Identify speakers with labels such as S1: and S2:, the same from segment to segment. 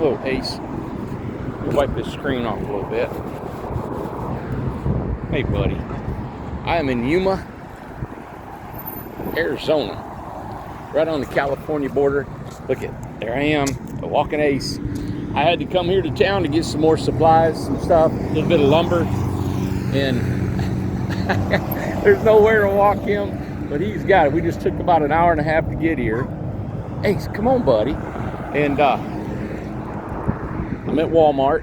S1: Hello, Ace. Let me wipe this screen off a little bit. Hey, buddy. I am in Yuma, Arizona, right on the California border. Look at, there I am, a walking Ace. I had to come here to town to get some more supplies, some stuff, a little bit of lumber, and there's nowhere to walk him, but he's got it. We just took about an hour and a half to get here. Ace, come on, buddy. And I'm at Walmart.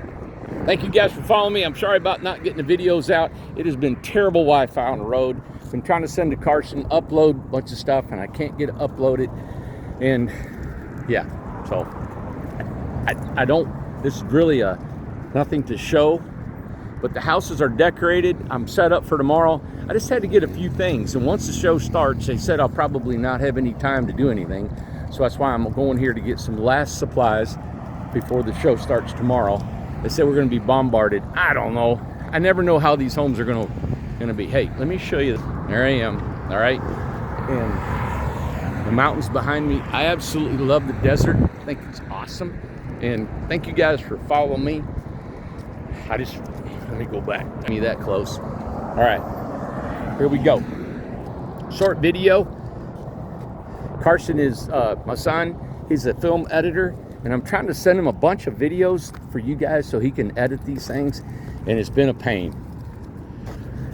S1: Thank you guys for following me. I'm sorry about not getting the videos out. It has been terrible Wi-Fi on the road. Been trying to send to Carson, upload a bunch of stuff, and I can't get it uploaded. And yeah, so I don't, this is really nothing to show, but the houses are decorated. I'm set up for tomorrow. I just had to get a few things, and once the show starts, they said I'll probably not have any time to do anything. So that's why I'm going here to get some last supplies before the show starts tomorrow. They said we're going to be bombarded. I don't know. I never know how these homes are going to be. Hey, let me show you. There I am. All right. And the mountains behind me. I absolutely love the desert. I think it's awesome. And thank you guys for following me. Let me go back. I need that close. All right. Here we go. Short video. Carson is my son. He's a film editor. And I'm trying to send him a bunch of videos for you guys so he can edit these things, and it's been a pain.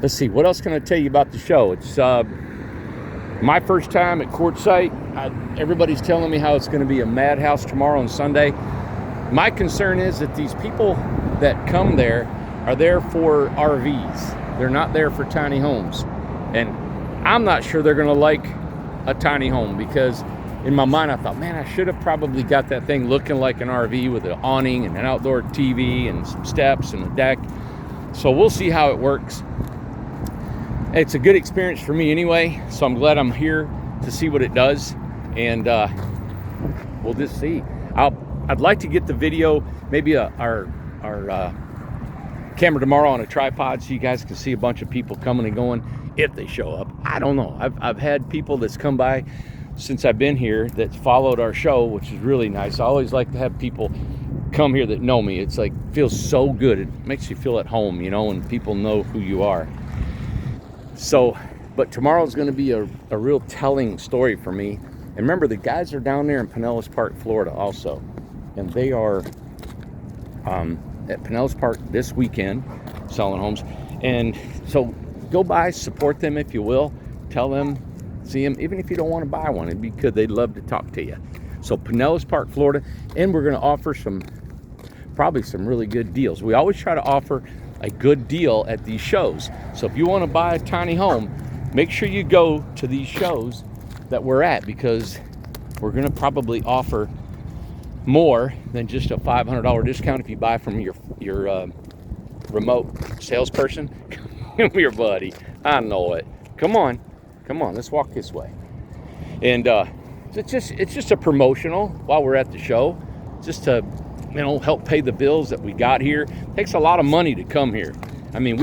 S1: Let's see, what else can I tell you about the show? It's my first time at Quartzsite. Everybody's telling me how it's going to be a madhouse tomorrow and Sunday. My concern is that these people that come there are there for RVs. They're not there for tiny homes. And I'm not sure they're going to like a tiny home, because in my mind, I thought, man, I should have probably got that thing looking like an RV with an awning and an outdoor TV and some steps and a deck. So we'll see how it works. It's a good experience for me anyway, so I'm glad I'm here to see what it does. And we'll just see. I'd like to get the video, maybe our camera tomorrow on a tripod, so you guys can see a bunch of people coming and going if they show up. I don't know. I've had people that's come by since I've been here that followed our show, which is really nice. I always like to have people come here that know me. It's like, feels so good. It makes you feel at home, you know, and people know who you are. So, but tomorrow's going to be a real telling story for me. And remember, the guys are down there in Pinellas Park, Florida also. And they are at Pinellas Park this weekend selling homes. And so go by, support them if you will. Tell them, see them, even if you don't want to buy one, it'd be good. They'd love to talk to you. So Pinellas Park, Florida, and we're going to offer probably some really good deals. We always try to offer a good deal at these shows. So if you want to buy a tiny home, make sure you go to these shows that we're at, because we're going to probably offer more than just a $500 discount if you buy from your remote salesperson. Come here, buddy. I know it. Come on, let's walk this way. And it's just a promotional while we're at the show, just to, you know, help pay the bills that we got here. It takes a lot of money to come here. I mean,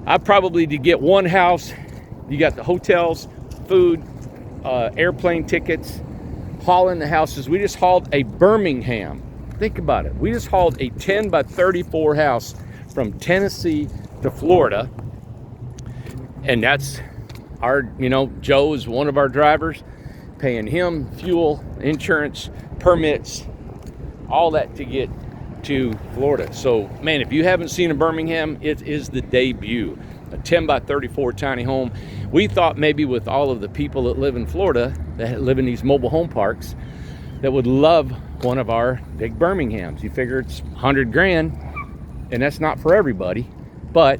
S1: I probably, to get one house, you got the hotels, food, airplane tickets, hauling the houses. We just hauled a Birmingham. Think about it. We just hauled a 10 by 34 house from Tennessee to Florida. And that's our, you know, Joe is one of our drivers, paying him fuel, insurance, permits, all that to get to Florida. So, man, if you haven't seen a Birmingham, it is the debut. A 10 by 34 tiny home. We thought maybe with all of the people that live in Florida, that live in these mobile home parks, that would love one of our big Birminghams. You figure it's 100 grand, and that's not for everybody, but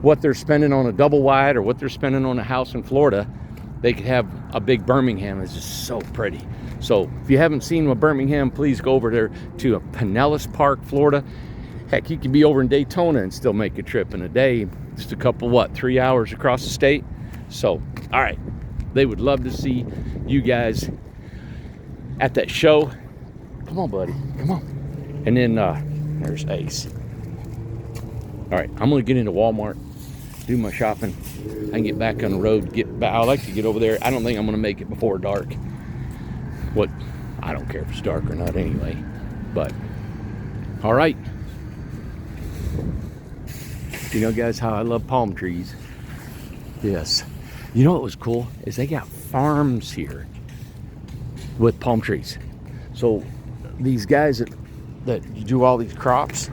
S1: what they're spending on a double wide or what they're spending on a house in Florida, they could have a big Birmingham. It's just so pretty. So if you haven't seen a Birmingham, please go over there to Pinellas Park, Florida. Heck, you could be over in Daytona and still make a trip in a day. Just a couple, 3 hours across the state. So, all right. They would love to see you guys at that show. Come on, buddy. Come on. And then there's Ace. All right, I'm going to get into Walmart, do my shopping. I can get back on the road. I like to get over there. I don't think I'm going to make it before dark. I don't care if it's dark or not anyway. But all right, you know, guys, how I love palm trees. Yes, you know what was cool is they got farms here with palm trees. So these guys that do all these crops,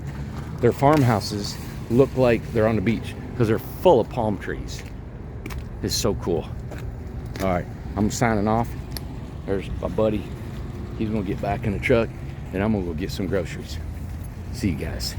S1: their farmhouses look like they're on the beach because they're full of palm trees. It's so cool. All right, I'm signing off. There's my buddy. He's gonna get back in the truck and I'm gonna go get some groceries. See you guys.